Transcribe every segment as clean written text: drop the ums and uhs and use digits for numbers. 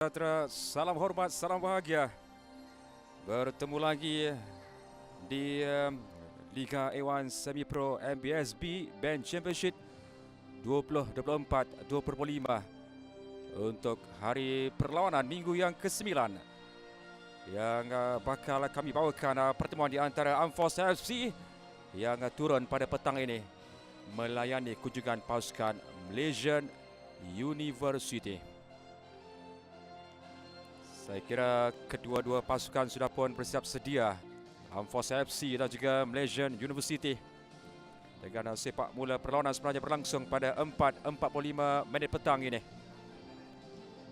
Sejahtera, salam hormat, salam bahagia. Bertemu lagi di Liga A1 Semi Pro MBSB Band Championship 2024-2025 untuk hari perlawanan minggu yang ke-9 yang bakal kami bawakan pertemuan di antara Amphos FC yang turun pada petang ini melayani kunjungan pasukan Malaysian University. Saya kira kedua-dua pasukan sudah pun bersiap sedia, Amphos FC dan juga Malaysian University. Dengan sepak mula perlawanan sebenarnya berlangsung pada 4:45 minit petang ini.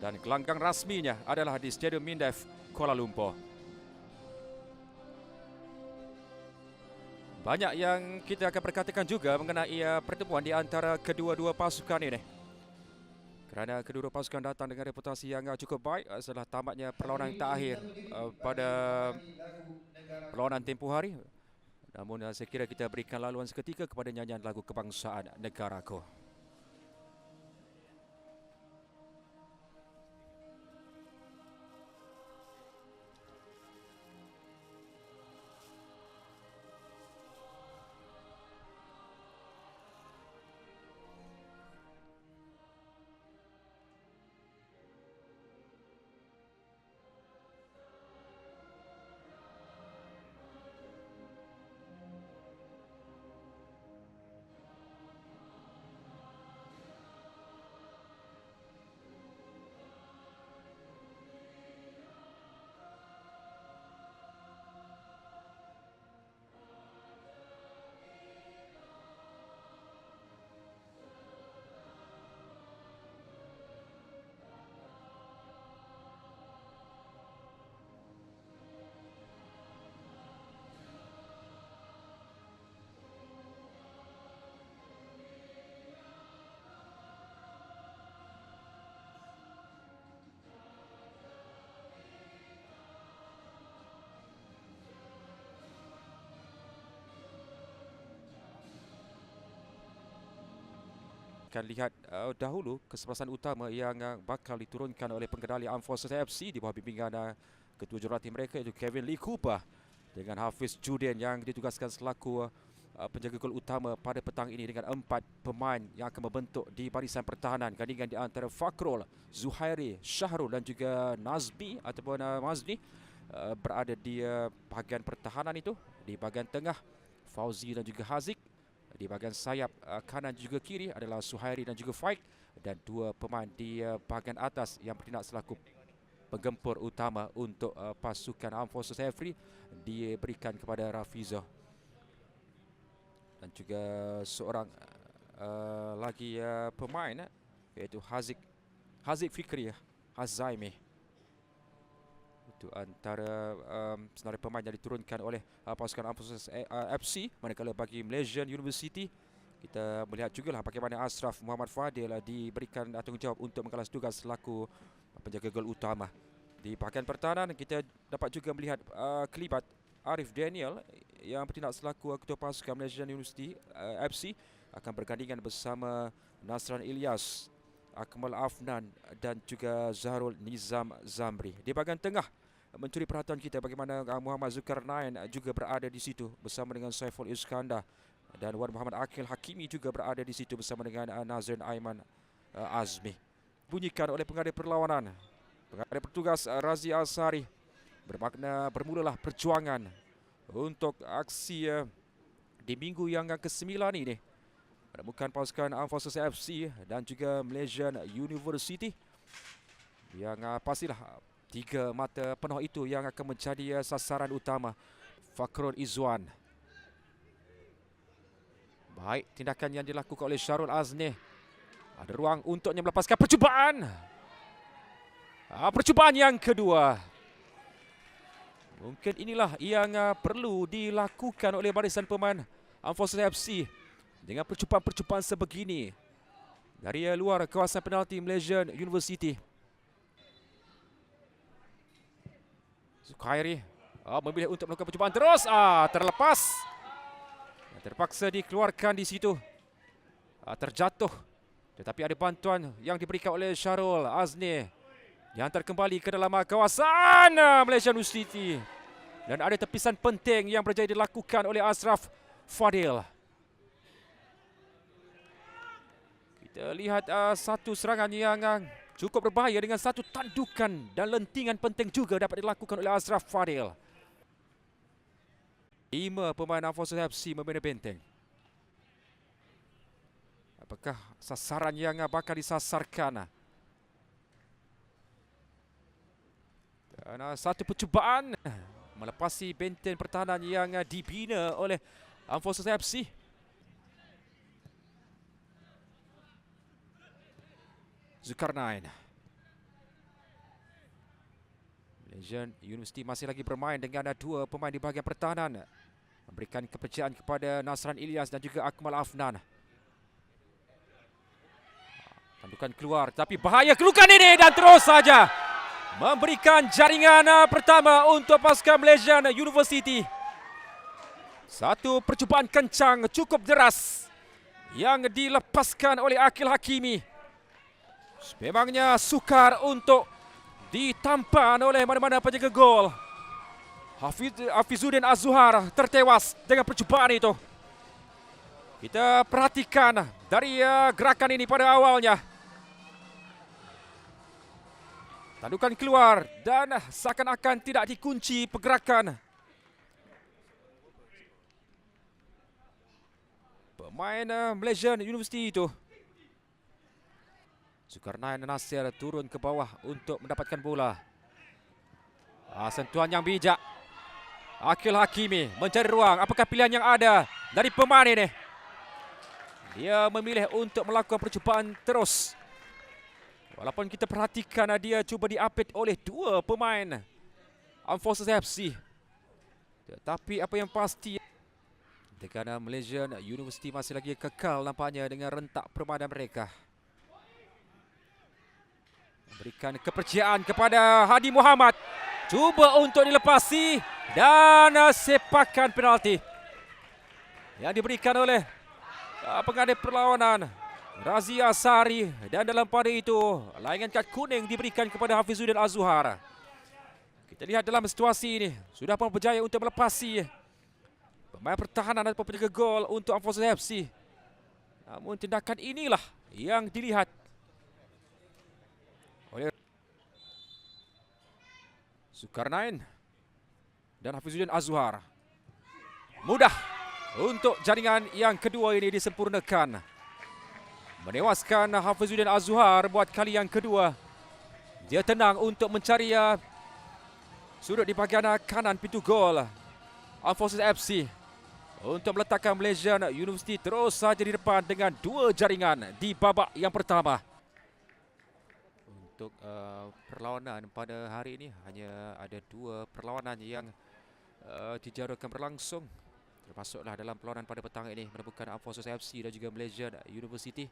Dan gelanggang rasminya adalah di Stadium Mindef, Kuala Lumpur. Banyak yang kita akan perkatakan juga mengenai pertemuan di antara kedua-dua pasukan ini. Kerana kedua-dua pasukan datang dengan reputasi yang cukup baik setelah tamatnya perlawanan terakhir pada perlawanan tempoh hari. Namun saya kira kita berikan laluan seketika kepada nyanyian lagu kebangsaan negaraku. Akan lihat dahulu kesebelasan utama yang bakal diturunkan oleh pengendali Amphos FC di bawah bimbingan ketua jurulatih mereka iaitu Kevin Lee Cooper dengan Hafiz Judin yang ditugaskan selaku penjaga gol utama pada petang ini dengan 4 pemain yang akan membentuk di barisan pertahanan gandingan di antara Fakrul, Zuhairi, Syahrul dan juga Nazmi ataupun Mazni berada di bahagian pertahanan itu. Di bahagian tengah Fauzi dan juga Haziq. Di bahagian sayap kanan juga kiri adalah Suhairi dan juga Faik, dan dua pemain di bahagian atas yang bertindak selaku penggempur utama untuk pasukan Amphos FC diberikan kepada Rafiza dan juga seorang lagi pemain iaitu Haziq Fikri Hazaimi. Itu antara senarai pemain yang diturunkan oleh pasukan Amphos FC. Manakala bagi Malaysian University, kita melihat juga lah bagaimana Ashraf Muhammad Fadil diberikan tanggungjawab untuk mengalas tugas selaku penjaga gol utama. Di bahagian pertahanan kita dapat juga melihat kelibat Arif Daniel yang bertindak selaku ketua pasukan Malaysian University FC akan bergandingan bersama Nasran Ilyas, Akmal Afnan dan juga Zahrul Nizam Zamri. Di bahagian tengah mencuri perhatian kita bagaimana Muhammad Zulkarnain juga berada di situ bersama dengan Saiful Iskandar, dan Wan Muhammad Akil Hakimi juga berada di situ bersama dengan Nazrin Aiman Azmi. Bunyikan oleh pengadil perlawanan, pengadil petugas Razi Asari. Bermakna bermulalah perjuangan untuk aksi di minggu yang ke-9 ini menemukan pasukan Amphos FC dan juga Malaysian University yang pastilah tiga mata penuh itu yang akan menjadi sasaran utama Fakrul Izwan. Baik, tindakan yang dilakukan oleh Syarul Azni. Ada ruang untuknya melepaskan percubaan. Percubaan yang kedua. Mungkin inilah yang perlu dilakukan oleh barisan pemain Amphos FC dengan percubaan-percubaan sebegini dari luar kawasan penalti Malaysian University. Zuhairi memilih untuk melakukan percubaan terus. Terlepas. Terpaksa dikeluarkan di situ. Terjatuh. Tetapi ada bantuan yang diberikan oleh Syarul Azni Dihantar kembali ke dalam kawasan Malaysia University. Dan ada tepisan penting yang berjaya dilakukan oleh Ashraf Fadil. Kita lihat satu serangan yang cukup berbahaya dengan satu tandukan dan lentingan penting juga dapat dilakukan oleh Ashraf Fadil. 5 pemain Alforsus FC membina benteng. Apakah sasaran yang bakal disasarkan? Dan satu percubaan melepasi benteng pertahanan yang dibina oleh Alforsus FC. Zulkarnain. Malaysian University masih lagi bermain dengan 2 pemain di bahagian pertahanan. Memberikan kepercayaan kepada Nasran Ilyas dan juga Akmal Afnan. Tandukan keluar, tapi bahaya kelukan ini dan terus saja memberikan jaringan pertama untuk pasukan Malaysian University. Satu percubaan kencang cukup deras yang dilepaskan oleh Akil Hakimi. Memangnya sukar untuk ditampan oleh mana-mana penjaga gol. Hafizuddin Az-Zuhar tertewas dengan percubaan itu. Kita perhatikan dari gerakan ini pada awalnya. Tandukan keluar dan seakan-akan tidak dikunci pergerakan. Pemain Malaysian University itu. Zulkarnain Nasir turun ke bawah untuk mendapatkan bola. Sentuhan yang bijak. Akil Hakimi mencari ruang. Apakah pilihan yang ada dari pemain ini? Dia memilih untuk melakukan percubaan terus. Walaupun kita perhatikan dia cuba diapit oleh 2 pemain Alforsus FC. Tetapi apa yang pasti, dengan Malaysian University masih lagi kekal nampaknya dengan rentak permainan mereka. Berikan kepercayaan kepada Hadi Muhammad. Cuba untuk dilepasi dan sepakan penalti yang diberikan oleh pengadil perlawanan Razia Sari. Dan dalam pada itu layangan kad kuning diberikan kepada Hafizuddin Az-Zuhar. Kita lihat dalam situasi ini sudah pun berjaya untuk melepasi pemain pertahanan ataupun penjaga gol untuk Alforsus FC. Namun tindakan inilah yang dilihat oleh Zulkarnain dan Hafizuddin Az-Zuhar. Mudah untuk jaringan yang kedua ini disempurnakan. Menewaskan Hafizuddin Az-Zuhar buat kali yang kedua. Dia tenang untuk mencari sudut di bahagian kanan pintu gol Alforsus FC untuk meletakkan Malaysian University terus saja di depan dengan 2 jaringan di babak yang pertama. Untuk perlawanan pada hari ini hanya ada 2 perlawanan yang dijadualkan berlangsung. Termasuklah dalam perlawanan pada petang ini menemukan Alforsus FC dan juga Malaysian University.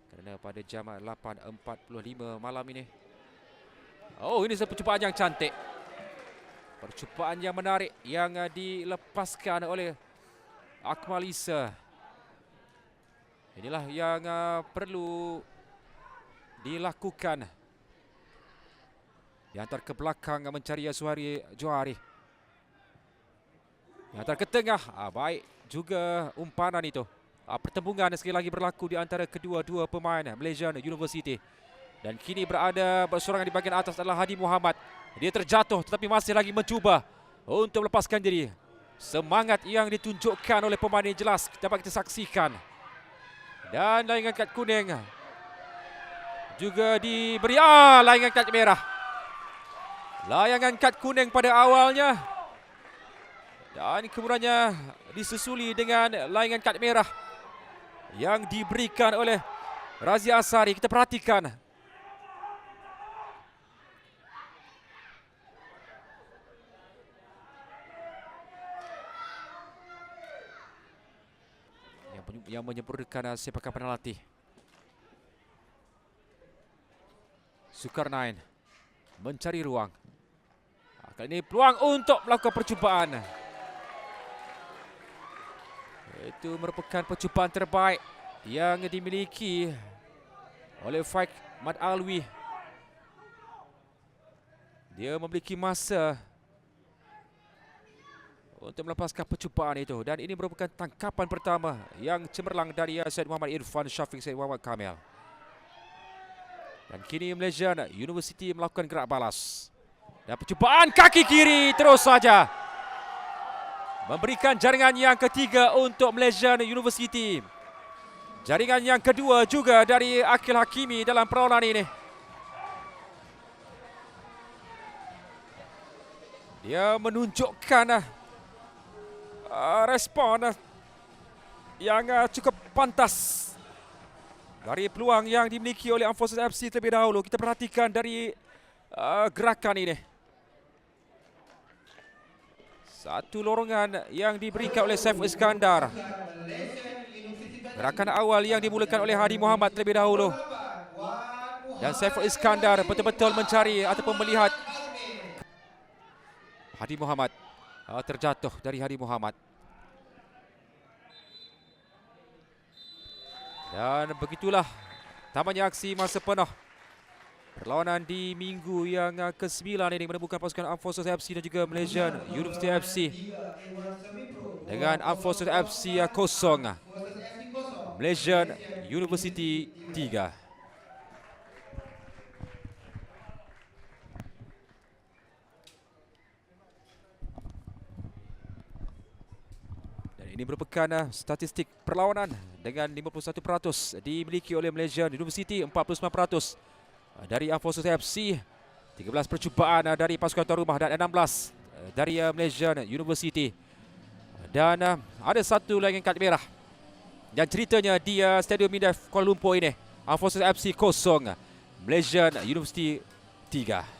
Kerana pada jam 8.45 malam ini. Oh, ini satu percubaan yang cantik. Percubaan yang menarik yang dilepaskan oleh Akmal Isa. Inilah yang perlu dilakukan. Dihantar ke belakang mencari Suhari Johari. Dihantar ke tengah. Baik juga umpanan itu. Pertembungan sekali lagi berlaku di antara kedua-dua pemain Malaysian University. Dan kini berada bersorangan di bahagian atas adalah Hadi Muhammad. Dia terjatuh tetapi masih lagi mencuba untuk melepaskan diri. Semangat yang ditunjukkan oleh pemain ini jelas dapat kita saksikan. Dan layangan kad kuning juga diberi layangan kad merah. Layangan kad kuning pada awalnya dan kemudiannya disusuli dengan layangan kad merah yang diberikan oleh Razia Asari. Kita perhatikan. Yang menyempurnakan sepakan penalti. Zulkarnain mencari ruang. Kali ini peluang untuk melakukan percubaan. Itu merupakan percubaan terbaik yang dimiliki oleh Faik Mat Alwi. Dia memiliki masa untuk melepaskan percubaan itu, dan ini merupakan tangkapan pertama yang cemerlang dari Syed Muhammad Irfan Syafiq Syed Muhammad Kamil. Dan kini Malaysian University melakukan gerak balas. Dan percubaan kaki kiri terus saja memberikan jaringan yang ketiga untuk Malaysian University. Jaringan yang kedua juga dari Akil Hakimi dalam perlawanan ini. Dia menunjukkan respon yang cukup pantas dari peluang yang dimiliki oleh Armed Forces FC terlebih dahulu. Kita perhatikan dari gerakan ini. Satu lorongan yang diberikan oleh Saiful Iskandar. Gerakan awal yang dimulakan oleh Hadi Muhammad terlebih dahulu. Dan Saiful Iskandar betul-betul mencari ataupun melihat Hadi Muhammad. Terjatuh dari Hadi Muhammad. Dan begitulah tamatnya aksi masa penuh perlawanan di minggu yang ke-9 ini menemukan pasukan Armed Forces FC dan juga Malaysian University FC. Dengan Armed Forces FC 0, Malaysian University 3. Dan ini merupakan statistik perlawanan dengan 51% dimiliki oleh Malaysian University, 49% dari Armed Forces FC, 13 percubaan dari pasukan tuan rumah dan 16 dari Malaysian University. Dan ada satu lagi kad merah yang ceritanya di Stadium Mindef Kuala Lumpur ini. Armed Forces FC 0, Malaysian University 3.